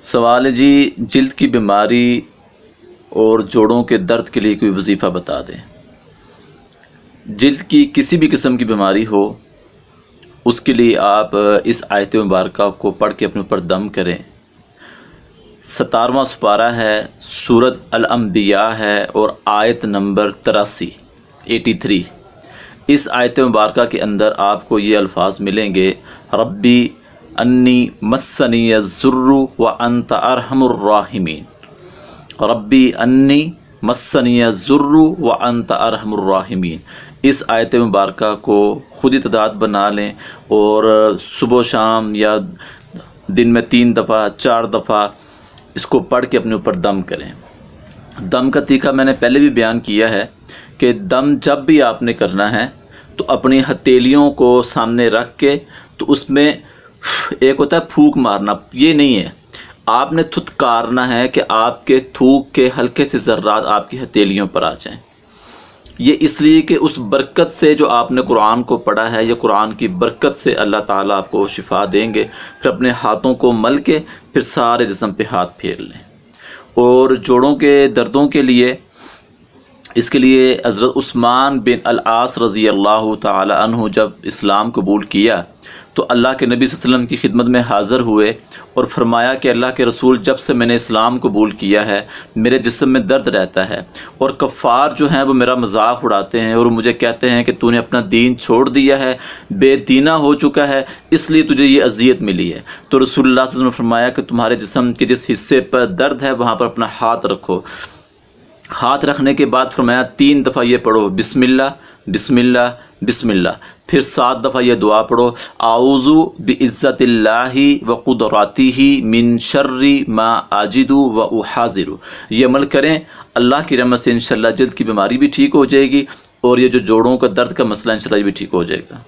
सवाल है जी, जिल्द की बीमारी और जोड़ों के दर्द के लिए कोई वजीफ़ा बता दें। जिल्द की किसी भी किस्म की बीमारी हो उसके लिए आप इस आयत मुबारका को पढ़ के अपने ऊपर दम करें। 17वां सुपारा है, सूरत अल-अंबिया है और आयत नंबर 83। इस आयत मुबारका के अंदर आपको ये अल्फाज मिलेंगे, रब्बी अन्नी मस्सनी ज़ुर्रु व अंत अरहमुर राहिमीन। रब्बी अन्नी मस्सनी ज़ुर्रु व अंत अरहमुर राहिमीन। इस आयत मुबारका को खुद ही तादाद बना लें और सुबह शाम या दिन में 3 दफ़ा 4 दफ़ा इसको पढ़ के अपने ऊपर दम करें। दम का तरीका मैंने पहले भी बयान किया है कि दम जब भी आपने करना है तो अपनी हथेलियों को सामने रख के, तो उसमें एक होता है फूंक मारना, ये नहीं है, आपने थुतकारना है कि आपके थूक के हल्के से ज़र्रात आपकी हथेलियों पर आ जाएं। ये इसलिए कि उस बरकत से जो आपने कुरान को पढ़ा है, या कुरान की बरकत से अल्लाह ताला आपको शिफा देंगे। फिर अपने हाथों को मल के फिर सारे जिस्म पे हाथ फेर लें। और जोड़ों के दर्दों के लिए, इसके लिए हज़रत उस्मान बिन अल-आस रज़ी अल्लाह ताला अन्हु जब इस्लाम कबूल किया तो अल्लाह के नबी सल्लल्लाहु अलैहि वसल्लम की खिदमत में हाज़िर हुए और फरमाया कि अल्लाह के रसूल, जब से मैंने इस्लाम कबूल किया है मेरे जिस्म में दर्द रहता है और कफ़ार जो हैं वो मेरा मजाक उड़ाते हैं और मुझे कहते हैं कि तूने अपना दीन छोड़ दिया है, बेदीना हो चुका है, इसलिए तुझे ये अजियत मिली है। तो रसूलुल्लाह सल्लल्लाहु अलैहि वसल्लम ने फरमाया कि तुम्हारे जिस्म के जिस हिस्से पर दर्द है वहाँ पर अपना हाथ रखो। हाथ रखने के बाद फरमाया 3 दफ़ा ये पढ़ो, बिस्मिल्लाह बिस्मिल्लाह बिस्मिल्लाह। फिर 7 दफ़ा ये दुआ पढ़ो, आऊज़ु बिइज़्ज़तिल्लाहि व क़ुदरतिही मिन शर्रि मा आजिदु व उहाज़िरु। ये अमल करें, अल्लाह की रहमत से इंशाअल्लाह जिल्द की बीमारी भी ठीक हो जाएगी और ये जो जोड़ों का दर्द का मसला इंशाअल्लाह भी ठीक हो जाएगा।